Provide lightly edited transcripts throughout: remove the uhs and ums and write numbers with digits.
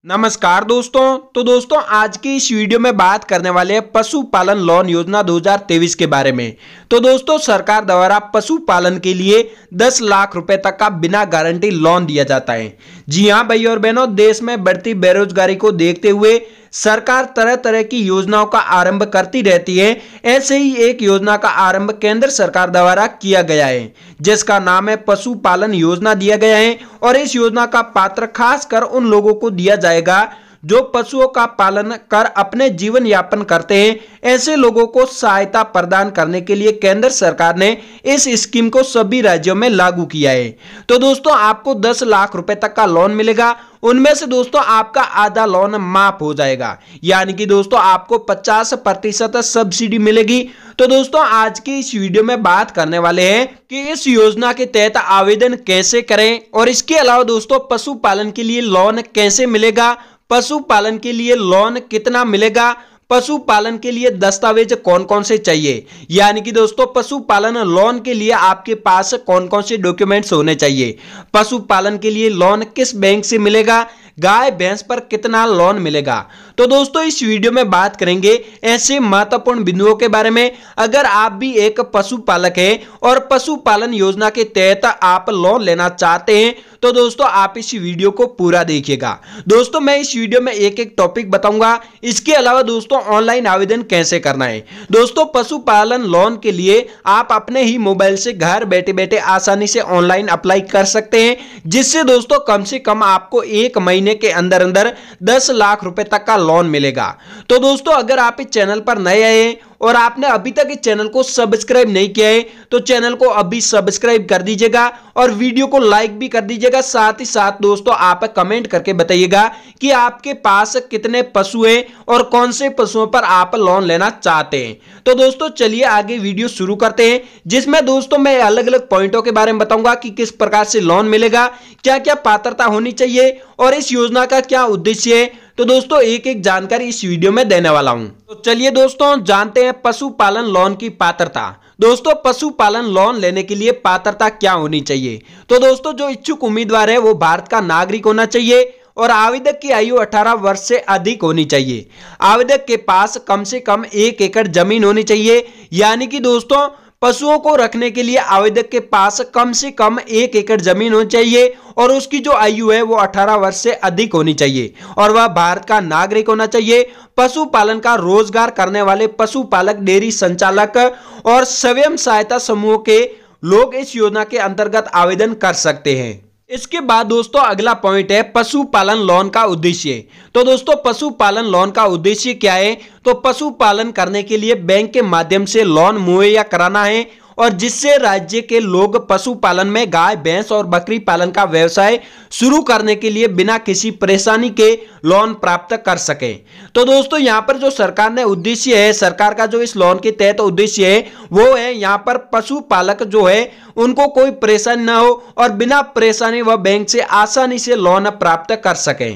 नमस्कार दोस्तों। तो दोस्तों आज की इस वीडियो में बात करने वाले हैं पशुपालन लोन योजना 2023 के बारे में। तो दोस्तों सरकार द्वारा पशुपालन के लिए 10 लाख रुपए तक का बिना गारंटी लोन दिया जाता है। जी हां भाई और बहनों, देश में बढ़ती बेरोजगारी को देखते हुए सरकार तरह तरह की योजनाओं का आरंभ करती रहती है। ऐसे ही एक योजना का आरंभ केंद्र सरकार द्वारा किया गया है, जिसका नाम है पशुपालन योजना दिया गया है। और इस योजना का पात्र खासकर उन लोगों को दिया जाएगा जो पशुओं का पालन कर अपने जीवन यापन करते हैं। ऐसे लोगों को सहायता प्रदान करने के लिए केंद्र सरकार ने इस स्कीम को सभी राज्यों में लागू किया है। तो दोस्तों आपको 10 लाख रुपए तक का लोन मिलेगा। उनमें से दोस्तों आपका आधा लोन माफ हो जाएगा, यानी कि दोस्तों आपको 50% सब्सिडी मिलेगी। तो दोस्तों आज की इस वीडियो में बात करने वाले हैं कि इस योजना के तहत आवेदन कैसे करें, और इसके अलावा दोस्तों पशुपालन के लिए लोन कैसे मिलेगा, पशुपालन के लिए लोन कितना मिलेगा, पशुपालन के लिए दस्तावेज कौन कौन से चाहिए, यानी कि दोस्तों पशुपालन लोन के लिए आपके पास कौन कौन से डॉक्यूमेंट्स होने चाहिए, पशुपालन के लिए लोन किस बैंक से मिलेगा, गाय भैंस पर कितना लोन मिलेगा। तो दोस्तों इस वीडियो में बात करेंगे ऐसे महत्वपूर्ण बिंदुओं के बारे में। अगर आप भी एक पशुपालक हैं और पशुपालन योजना के तहत आप लोन लेना चाहते हैं तो दोस्तों आप इस वीडियो को पूरा देखिएगा। दोस्तों मैं इस वीडियो में एक एक टॉपिक बताऊंगा। इसके अलावा दोस्तों ऑनलाइन आवेदन कैसे करना है। दोस्तों पशुपालन लोन के लिए आप अपने ही मोबाइल से घर बैठे बैठे आसानी से ऑनलाइन अप्लाई कर सकते हैं, जिससे दोस्तों कम से कम आपको 1 महीने के अंदर अंदर 10 लाख रुपए तक का लोन मिलेगा। तो दोस्तों अगर आप इस चैनल पर नए आए हैं और आपने अभी तक इस चैनल को सब्सक्राइब नहीं किया है तो चैनल को अभी सब्सक्राइब कर दीजिएगा और वीडियो को लाइक भी कर दीजिएगा। साथ ही साथ दोस्तों आप कमेंट करके बताइएगा कि आपके पास कितने पशु हैं और कौन से पशुओं पर आप लोन लेना चाहते हैं। तो दोस्तों चलिए आगे वीडियो शुरू करते हैं, जिसमें दोस्तों मैं अलग अलग पॉइंटों के बारे में बताऊंगा कि किस प्रकार से लोन मिलेगा, क्या क्या पात्रता होनी चाहिए और इस योजना का क्या उद्देश्य है। तो दोस्तों एक एक जानकारी इस वीडियो में देने वाला हूं। तो चलिए दोस्तों जानते हैं पशुपालन लोन की पात्रता। दोस्तों पशुपालन लोन लेने के लिए पात्रता क्या होनी चाहिए। तो दोस्तों जो इच्छुक उम्मीदवार है वो भारत का नागरिक होना चाहिए और आवेदक की आयु 18 वर्ष से अधिक होनी चाहिए। आवेदक के पास कम से कम 1 एकड़ जमीन होनी चाहिए, यानी कि दोस्तों पशुओं को रखने के लिए आवेदक के पास कम से कम 1 एकड़ जमीन होनी चाहिए और उसकी जो आयु है वो 18 वर्ष से अधिक होनी चाहिए और वह भारत का नागरिक होना चाहिए। पशुपालन का रोजगार करने वाले पशुपालक, डेयरी संचालक और स्वयं सहायता समूह के लोग इस योजना के अंतर्गत आवेदन कर सकते हैं। इसके बाद दोस्तों अगला पॉइंट है पशुपालन लोन का उद्देश्य। तो दोस्तों पशुपालन लोन का उद्देश्य क्या है। तो पशुपालन करने के लिए बैंक के माध्यम से लोन मुहैया कराना है और जिससे राज्य के लोग पशुपालन में गाय भैंस और बकरी पालन का व्यवसाय शुरू करने के लिए बिना किसी परेशानी के लोन प्राप्त कर सके। तो दोस्तों यहाँ पर जो सरकार ने उद्देश्य है, सरकार का जो इस लोन के तहत उद्देश्य है वो है यहाँ पर पशुपालक जो है उनको कोई परेशानी ना हो और बिना परेशानी वह बैंक से आसानी से लोन प्राप्त कर सके।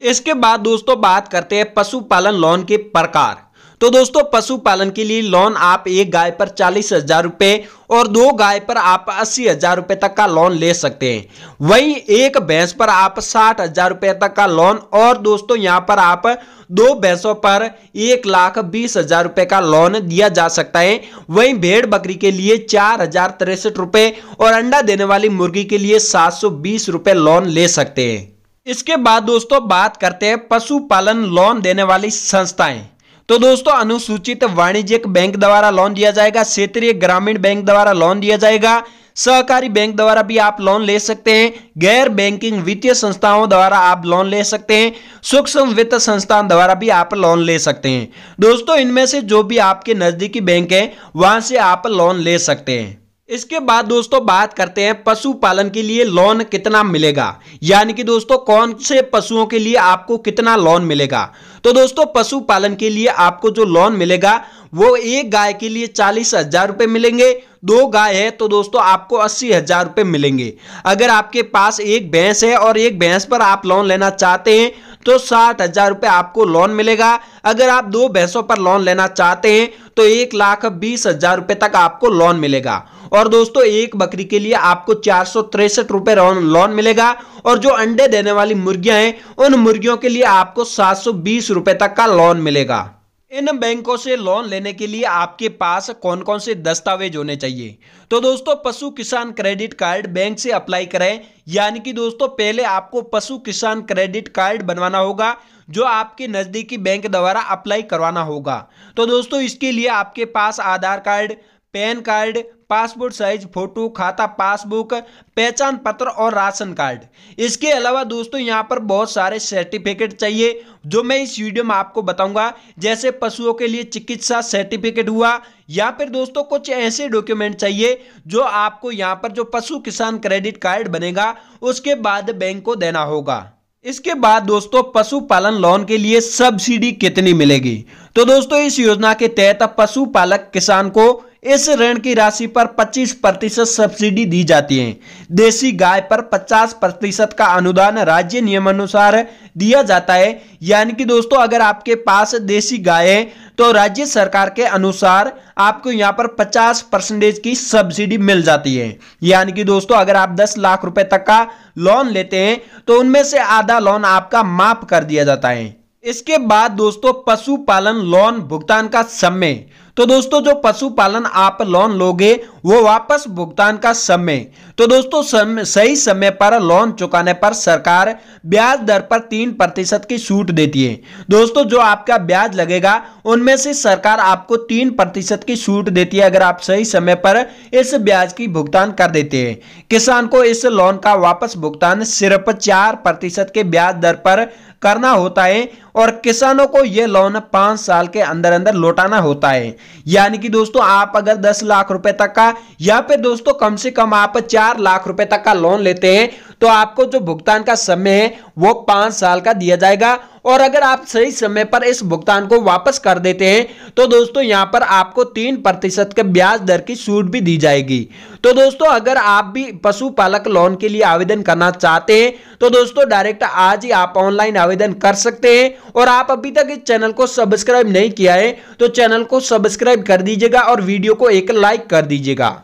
इसके बाद दोस्तों बात करते हैं पशुपालन लोन के प्रकार। तो दोस्तों पशुपालन के लिए लोन आप 1 गाय पर 40,000 रुपए और 2 गाय पर आप 80,000 रुपए तक का लोन ले सकते हैं। वहीं 1 भैंस पर आप 60,000 रुपए तक का लोन और दोस्तों यहाँ पर आप 2 भैंसों पर 1,20,000 रुपए का लोन दिया जा सकता है। वहीं भेड़ बकरी के लिए 4,063 रुपए और अंडा देने वाली मुर्गी के लिए 720 रुपए लोन ले सकते हैं। इसके बाद दोस्तों बात करते हैं पशुपालन लोन देने वाली संस्थाएं। तो दोस्तों अनुसूचित वाणिज्यिक बैंक द्वारा लोन दिया जाएगा, क्षेत्रीय ग्रामीण बैंक द्वारा लोन दिया जाएगा, सहकारी बैंक द्वारा भी आप लोन ले सकते हैं, गैर बैंकिंग वित्तीय संस्थाओं द्वारा आप लोन ले सकते हैं, सूक्ष्म वित्त संस्थान द्वारा भी आप लोन ले सकते हैं। दोस्तों इनमें से जो भी आपके नजदीकी बैंक है वहां से आप लोन ले सकते हैं। इसके बाद दोस्तों बात करते हैं पशुपालन के लिए लोन कितना मिलेगा, यानी कि दोस्तों कौन से पशुओं के लिए आपको कितना लोन मिलेगा। तो दोस्तों पशुपालन के लिए आपको जो लोन मिलेगा वो 1 गाय के लिए 40,000 रुपए मिलेंगे, 2 गाय है तो दोस्तों आपको 80,000 रुपए मिलेंगे। अगर आपके पास 1 भैंस है और 1 भैंस पर आप लोन लेना चाहते हैं तो 60,000 रुपए आपको लोन मिलेगा। अगर आप 2 भैंसों पर लोन लेना चाहते हैं तो 1,20,000 रुपए तक आपको लोन मिलेगा। और दोस्तों एक बकरी के लिए आपको 463 रुपए लोन मिलेगा। और जो अंडे देने वाली मुर्गियां हैं उन मुर्गियों के लिए आपको 720 रुपए तक का लोन मिलेगा। इन बैंकों से लोन लेने के लिए आपके पास कौन कौन से दस्तावेज होने चाहिए? तो दोस्तों पशु किसान क्रेडिट कार्ड बैंक से अप्लाई करें। यानी कि दोस्तों पहले आपको पशु किसान क्रेडिट कार्ड बनवाना होगा जो आपके नजदीकी बैंक द्वारा अप्लाई करवाना होगा। तो दोस्तों इसके लिए आपके पास Aadhaar card, PAN card, passport size photo, खाता पासबुक, पहचान पत्र और राशन कार्ड। इसके अलावा दोस्तों यहाँ पर बहुत सारे सर्टिफिकेट चाहिए जो मैं इस वीडियो में आपको बताऊंगा, जैसे पशुओं के लिए चिकित्सा सर्टिफिकेट हुआ, या फिर दोस्तों कुछ ऐसे डॉक्यूमेंट चाहिए जो आपको यहाँ पर जो पशु किसान क्रेडिट कार्ड बनेगा उसके बाद बैंक को देना होगा। इसके बाद दोस्तों पशुपालन लोन के लिए सब्सिडी कितनी मिलेगी? तो दोस्तों इस योजना के तहत पशुपालक किसान को इस ऋण की राशि पर 25% सब्सिडी दी जाती है। देसी गाय पर 50% का अनुदान राज्य नियमानुसार दिया जाता है। यानी कि दोस्तों अगर आपके पास देसी गाय है तो राज्य सरकार के अनुसार आपको यहां पर 50% की सब्सिडी मिल जाती है। यानी कि दोस्तों अगर आप 10 लाख रुपए तक का लोन लेते हैं तो उनमें से आधा लोन आपका माफ कर दिया जाता है। इसके बाद दोस्तों पशुपालन लोन भुगतान का समय। तो दोस्तों जो पशुपालन आप लोन लोगे वो वापस भुगतान का समय। तो दोस्तों सही समय पर लोन चुकाने पर सरकार ब्याज दर पर 3% की छूट देती है। दोस्तों जो आपका ब्याज लगेगा उनमें से सरकार आपको 3% की छूट देती है अगर आप सही समय पर इस ब्याज की भुगतान कर देते हैं। किसान को इस लोन का वापस भुगतान सिर्फ 4% के ब्याज दर पर करना होता है और किसानों को यह लोन 5 साल के अंदर अंदर लौटाना होता है। यानी कि दोस्तों आप अगर 10 लाख रुपए तक का या फिर दोस्तों कम से कम आप 4 लाख रुपए तक का लोन लेते हैं तो आपको जो भुगतान का समय है वो 5 साल का दिया जाएगा। और अगर आप सही समय पर इस भुगतान को वापस कर देते हैं तो दोस्तों यहां पर आपको 3% के ब्याज दर की छूट भी दी जाएगी। तो दोस्तों अगर आप भी पशुपालक लोन के लिए आवेदन करना चाहते हैं तो दोस्तों डायरेक्ट आज ही आप ऑनलाइन आवेदन कर सकते हैं। और आप अभी तक इस चैनल को सब्सक्राइब नहीं किया है तो चैनल को सब्सक्राइब कर दीजिएगा और वीडियो को एक लाइक कर दीजिएगा।